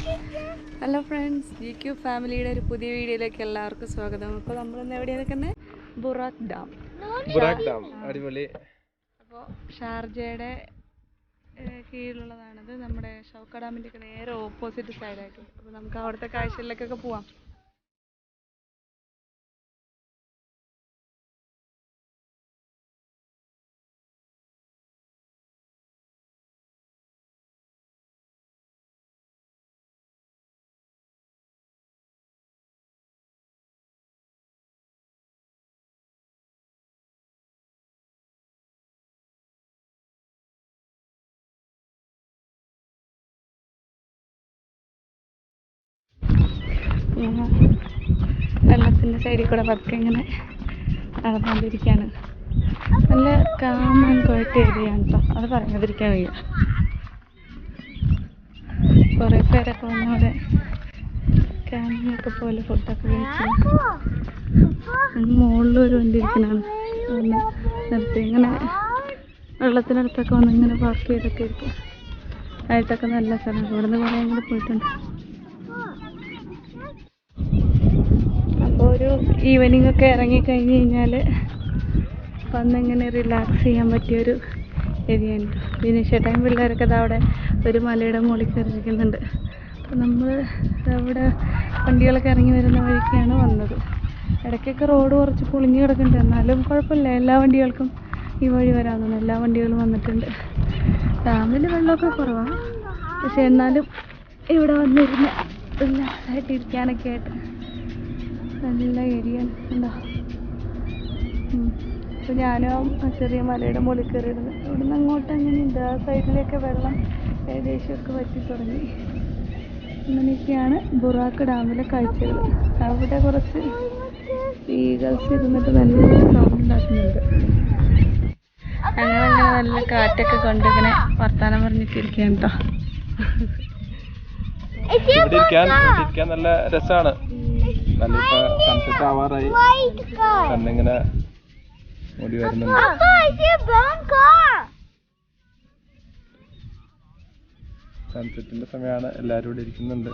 Hello friends, GQ ഫാമിലിയുടെ ഒരു പുതിയ വീഡിയോയിലേക്ക് എല്ലാവർക്കും സ്വാഗതം. അപ്പോൾ നമ്മളിന്ന് എവിടെയാണ് നിൽക്കുന്നത്? ബുറാക്ക് ഡാം. അടിപൊളി. അപ്പോൾ ഷാർജയുടെ കീഴിലുള്ളതാണത്. നമ്മുടെ ഷൗക്ക ഡാമിൻ്റെ ഒക്കെ നേരെ ഓപ്പോസിറ്റ് സൈഡായിട്ട്. അപ്പോൾ നമുക്ക് അവിടുത്തെ കാഴ്ചകളിലേക്കൊക്കെ പോവാം. വെള്ളത്തിൻ്റെ സൈഡിൽ കൂടെ പതുക്കെ ഇങ്ങനെ നടന്നുകൊണ്ടിരിക്കുകയാണ്. നല്ല കാം ആൻഡ് ക്വയറ്റ് ഏരിയയാണ് കേട്ടോ, അത് പറയാതിരിക്കാൻ വയ്യ. കുറേ പേരൊക്കെ വന്നവിടെ ക്യാമ്പിങ്ങൊക്കെ പോലെ ഫുഡൊക്കെ കഴിച്ചു. മുകളിലൊരു വണ്ടി ഇരിക്കണതാണ്, ഒന്ന് നിർത്തി ഇങ്ങനെ വെള്ളത്തിനടുത്തൊക്കെ വന്ന് ഇങ്ങനെ പാർക്ക് ചെയ്തൊക്കെ ഇരിക്കും. ആയിട്ടൊക്കെ നല്ല സ്ഥലമാണ്. ഇവിടെ നിന്ന് കുറേ കൂടെ പോയിട്ടുണ്ട്. അപ്പോൾ ഒരു ഈവനിങ് ഒക്കെ ഇറങ്ങിക്കഴിഞ്ഞ് കഴിഞ്ഞാൽ വന്നിങ്ങനെ റിലാക്സ് ചെയ്യാൻ പറ്റിയൊരു ഏരിയ ഉണ്ട്. ദിനേശേട്ടൻ പിള്ളേരൊക്കെ അവിടെ ഒരു മലയുടെ മുകളിൽ കയറിയിരിക്കുന്നുണ്ട്. അപ്പോൾ നമ്മൾ അവിടെ വണ്ടികളൊക്കെ ഇറങ്ങി വരുന്ന വഴിക്കാണ് വന്നത്. ഇടയ്ക്കൊക്കെ റോഡ് കുറച്ച് പൊളിഞ്ഞ് കിടക്കുന്നുണ്ട്, എന്നാലും കുഴപ്പമില്ല, എല്ലാ വണ്ടികൾക്കും ഈ വഴി വരാമെന്നാണ്. എല്ലാ വണ്ടികളും വന്നിട്ടുണ്ട്. ഡാമിൽ വെള്ളമൊക്കെ കുറവാണ്, പക്ഷെ എന്നാലും ഇവിടെ വന്നിരുന്ന് റിലാക്സായിട്ട് ഇരിക്കാനൊക്കെ ആയിട്ട് നല്ല ഏരിയ ഉണ്ടോ. അപ്പോൾ ഞാനും ചെറിയ മലയുടെ മുകളിൽ കയറിയിടുന്നു. ഇവിടെ നിന്ന് അങ്ങോട്ട് അങ്ങനെ ഉണ്ട്. ആ സൈഡിലേക്ക് വെള്ളം ഏകദേശമൊക്കെ വറ്റി തുടങ്ങി. അങ്ങനെയൊക്കെയാണ് ബുറാക്ക് ഡാമിലെ കാഴ്ചകൾ. അവിടെ കുറച്ച് ഈഗിൾസ് ഇരുന്നിട്ട് നല്ല സൗണ്ട് ഉണ്ടാക്കുന്നുണ്ട്. അങ്ങനെ നല്ല കാറ്റൊക്കെ കൊണ്ട് ഇങ്ങനെ വർത്താനം പറഞ്ഞിട്ട് ഇരിക്കുകയാണ് കേട്ടോ. നല്ല രസമാണ്. നല്ല സൺസെറ്റ് ആവാറായി, കണ്ണിങ്ങനെ മൂടി വരുന്നുണ്ട്. സൺസെറ്റിന്റെ സമയമാണ്, എല്ലാരും ഇവിടെ ഇരിക്കുന്നുണ്ട്.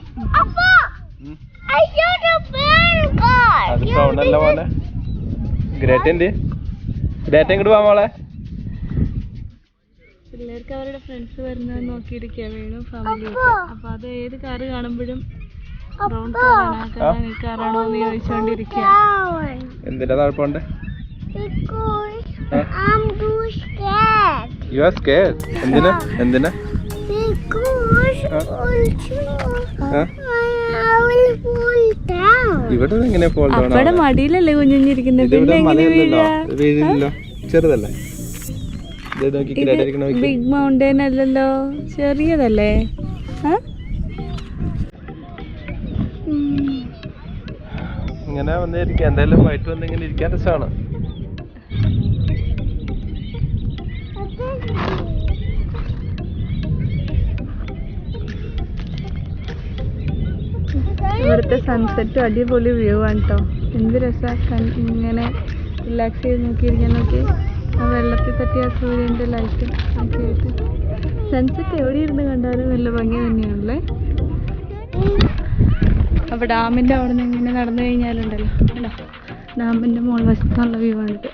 അത് സൗണ്ടല്ല പോലെ. ഗ്രേറ്റ ഇങ്ങോട്ട് പോവാ മോളെ. പിള്ളേർക്ക് അവരുടെ ഫ്രണ്ട്സ് വരുന്നത് നോക്കിയിരിക്കുക വേണം ഫാമിലിയൊക്കെ. അപ്പൊ അത് ഏത് കാറ് കാണുമ്പോഴും ബ്രൗൺ കാറാണോ എന്ന് ചോദിച്ചോണ്ടിരിക്കുക. എന്തിനാ താഴ്പോണ്ട്? You are scared. എന്തിനാ? ഇവിടെ എങ്ങനെ ഫോൾ ഡൗൺ? അവിടെ മടിയിലല്ലേ കുഞ്ഞിരിക്കുന്നത്, വീഴില്ലല്ലോ, ചെറുതല്ലേ. ബിഗ് മൗണ്ടൻ അല്ലല്ലോ, ചെറിയതല്ലേ. ഇങ്ങനെ വന്നിരിക്കാം. എന്തായാലും വൈകിട്ട് വന്നിങ്ങനെ ഇരിക്കാൻ രസമാണ്. ഇവിടുത്തെ സൺസെറ്റും അടിപൊളി വ്യൂ ആണ് കേട്ടോ. എന്ത് രസമാണ് ഇങ്ങനെ റിലാക്സ് ചെയ്ത് നോക്കിയിരിക്കാൻ. നോക്കി ആ വെള്ളത്തിൽ തട്ടിയ സൂര്യൻ്റെ ലൈറ്റ് ഒക്കെ ആയിട്ട് സൺസെറ്റ് എവിടെ ഇരുന്ന് കണ്ടാലും നല്ല ഭംഗി തന്നെയാണല്ലേ. അപ്പോൾ ഡാമിൻ്റെ അവിടെ നിന്ന് ഇങ്ങനെ നടന്നു കഴിഞ്ഞാലുണ്ടല്ലോ, അല്ലോ ഡാമിൻ്റെ മുകൾ വശത്തുള്ള വ്യൂ ആണിത്.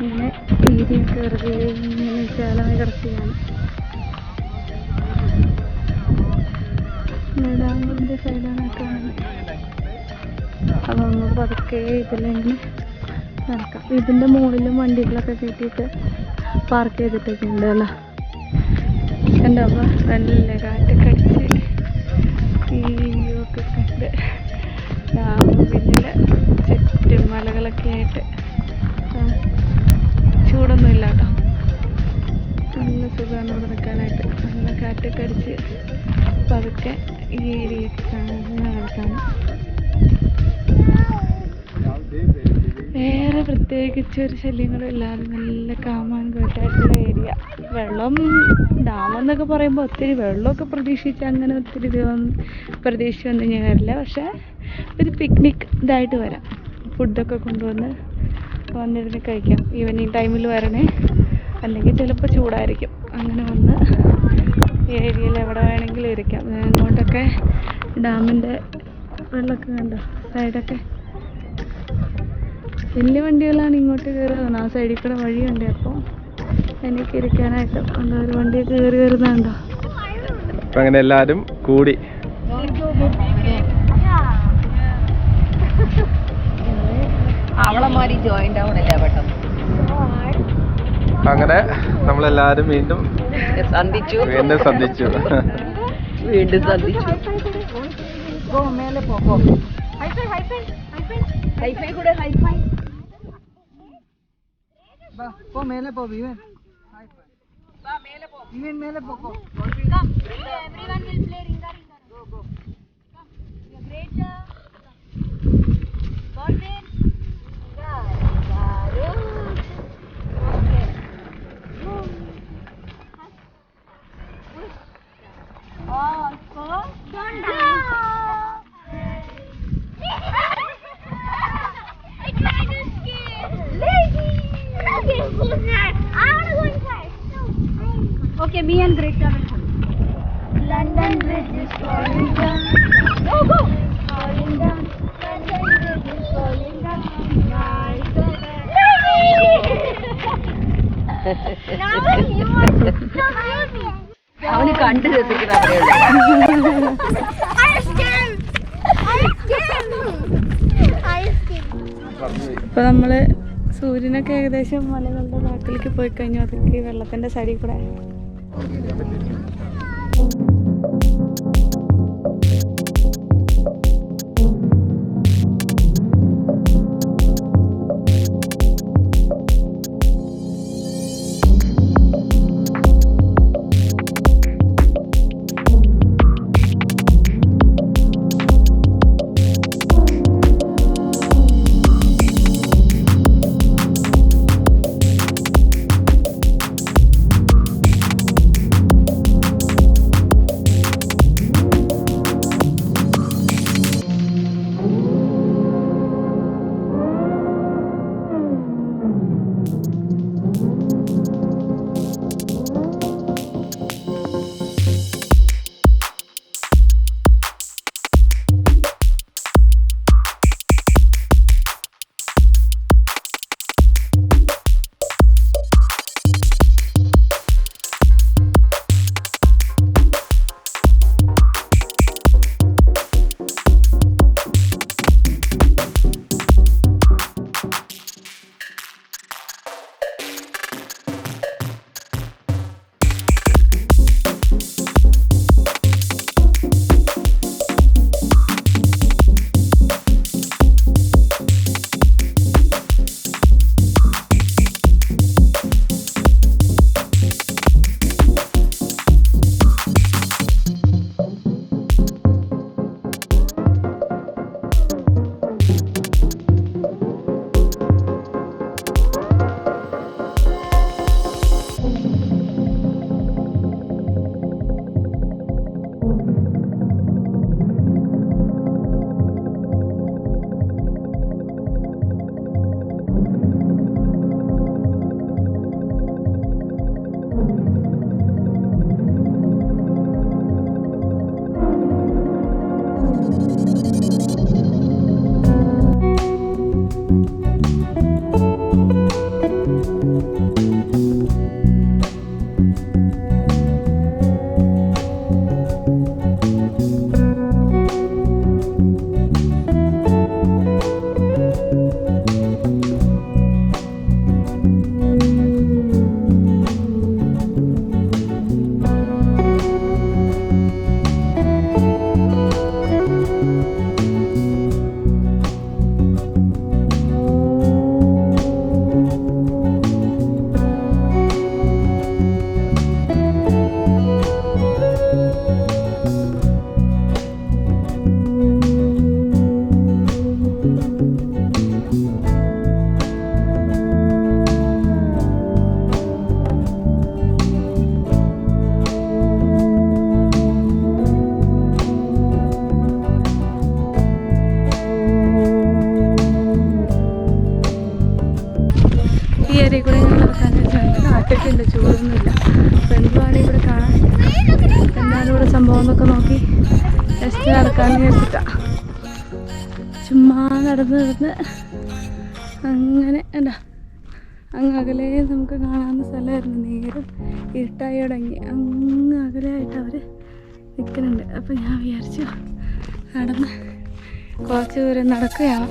ഇങ്ങനെ ഏരിയൊക്കെ വെറുതെ ഇങ്ങനെ വിശാലമായി കിടക്കുകയാണ്. ഡാമിൻ്റെ സൈഡാണ് കാണുന്നത്. അപ്പോൾ നമുക്ക് പതുക്കെ ഇതിലിങ്ങനെ നടക്കാം. ഇതിൻ്റെ മുകളിലും വണ്ടികളൊക്കെ കയറ്റിയിട്ട് പാർക്ക് ചെയ്തിട്ടൊക്കെ ഉണ്ട് അല്ലോ. കണ്ടോ, അപ്പോൾ നല്ല കാറ്റൊക്കെ അടിച്ച് ഒക്കെ കണ്ട് ഡാമിൻ്റെ ചുറ്റും മലകളൊക്കെ ആയിട്ട് ചൂടൊന്നുമില്ല കേട്ടോ. നല്ല സുഖമാണ് ഇവിടെ നിൽക്കാനായിട്ട്. നല്ല കാറ്റൊക്കെ അടിച്ച് പതുക്കെ ഈ ഏരിയയൊക്കെ നടക്കാൻ. വേറെ പ്രത്യേകിച്ച് ഒരു ശല്യങ്ങളും ഇല്ലാതെ നല്ല കാമാൻ കേട്ടായിട്ടുള്ള ഏരിയ. വെള്ളം ഡാമെന്നൊക്കെ പറയുമ്പോൾ ഒത്തിരി വെള്ളമൊക്കെ പ്രതീക്ഷിച്ച് അങ്ങനെ ഒത്തിരി പ്രതീക്ഷിച്ചൊന്നും ഞാൻ വരില്ല. പക്ഷേ ഒരു പിക്നിക് ഇതായിട്ട് വരാം, ഫുഡൊക്കെ വന്നിരുന്ന് കഴിക്കാം. ഈവനിങ് ടൈമിൽ വരണേ, അല്ലെങ്കിൽ ചിലപ്പോൾ ചൂടായിരിക്കും. അങ്ങനെ വന്ന് ഏരിയയിൽ എവിടെ വേണമെങ്കിലും വേണമെങ്കിലും ഇരിക്കാം. അങ്ങോട്ടൊക്കെ ഡാമിൻ്റെ വെള്ളമൊക്കെ കണ്ടോ, സൈഡൊക്കെ വലിയ വണ്ടികളാണ് ഇങ്ങോട്ട് കയറുന്നത്. ആ സൈഡിൽ കൂടെ വഴിയുണ്ട്. അപ്പോൾ എനിക്ക് ഇരിക്കാനായിട്ട് എന്താ ഒരു വണ്ടിയൊക്കെ കയറി വരുന്നുണ്ടോ. അപ്പം അങ്ങനെ എല്ലാവരും കൂടി അവളമാരി ജോയിന്റ് ആവണില്ല പെട്ടെന്ന്. അങ്ങനെ നമ്മളെല്ലാവരും വീണ്ടും സന്ധിച്ചു വീണ്ടും സന്ധിച്ചു. മേലെ പോകോ. ഹൈഫൈ കൂടെ ഹൈഫൈ പോ, മേലെ പോ വിവൻ. മേലെ പോ വിവൻ, മേലെ പോകോ. Everyone will play ringa ringa. Go go. You're great. Got it. Okay, me and Greta will come. London Bridge is falling down. Go, go! Falling down. London Bridge is falling down. Now you are so beautiful. അവന് കണ്ടു രസിക്കുന്നവരേ അപ്പോൾ നമ്മൾ സൂര്യനൊക്കെ ഏകദേശം മലകളുടെ ബാക്കിലേക്ക് പോയി കഴിഞ്ഞു. അതൊക്കെ ഈ വെള്ളത്തിൻ്റെ സൈഡിൽ കൂടെ സംഭവം എന്നൊക്കെ നോക്കി ജസ്റ്റ് നടക്കാമെന്ന് വിചാരിച്ചിട്ടാ. ചുമ്മാ നടന്ന് അങ്ങനെ എന്താ അങ്ങ് അകലെ നമുക്ക് കാണാവുന്ന സ്ഥലമായിരുന്നു. നേരം ഇരുട്ടായി തുടങ്ങി. അങ്ങ് അകലെയായിട്ട് അവർ നിൽക്കുന്നുണ്ട്. അപ്പം ഞാൻ വിചാരിച്ചു നടന്ന് കുറച്ച് ദൂരം നടക്കുകയാണ്,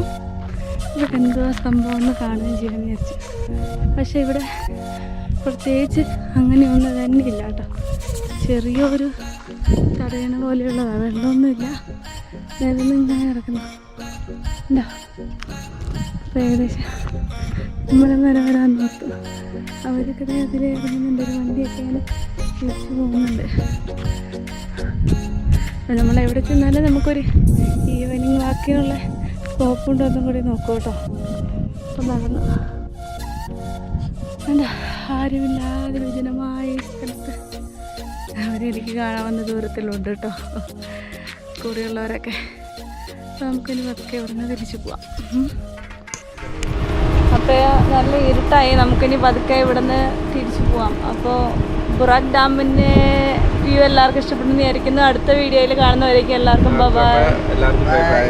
ഇവിടെ എന്തോ സംഭവം ഒന്ന് കാണുകയും ചെയ്യാമെന്ന് വിചാരിച്ചു. പക്ഷെ ഇവിടെ പ്രത്യേകിച്ച് അങ്ങനെയൊന്നും തന്നെ ഇല്ല കേട്ടോ. ചെറിയൊരു തടയണ പോലെയുള്ളതാണ്, വെള്ളമൊന്നുമില്ല, നിരന്നിങ്ങനെ കിടക്കുന്നു ഉണ്ടോ. അപ്പോൾ ഏകദേശം നമ്മളെ വരാൻ നോക്കും. അവരൊക്കെ അതിൽ ഇറങ്ങുന്നുണ്ട്, ഒരു വണ്ടിയൊക്കെ ഇങ്ങനെ തിരിച്ചു പോകുന്നുണ്ട്. നമ്മളെവിടെ ചെന്നാലും നമുക്കൊരു ഈവനിങ് വാക്കിനുള്ള സ്കോപ്പുണ്ടോ എന്നും കൂടി നോക്കൂ കേട്ടോ. അപ്പം നടന്നു എന്താ ആരുമില്ലാതെ വിജനമായ സ്ഥലത്ത് അവരെനിക്ക് കാണാവുന്ന ദൂരത്തിലുണ്ട് കേട്ടോ, കൂടെയുള്ളവരൊക്കെ. അപ്പോൾ നമുക്കിനി പതുക്കെ ഇവിടുന്ന് തിരിച്ചു പോവാം. അപ്പോൾ നല്ല ഇരുട്ടായി, നമുക്കിനി പതുക്കെ ഇവിടുന്ന് തിരിച്ചു പോവാം. അപ്പോൾ ബുറാക് ഡാമിൻ്റെ വ്യൂ എല്ലാവർക്കും ഇഷ്ടപ്പെടുന്നു വിചാരിക്കുന്നു. അടുത്ത വീഡിയോയിൽ കാണുന്നവരേക്കും എല്ലാവർക്കും ബൈ.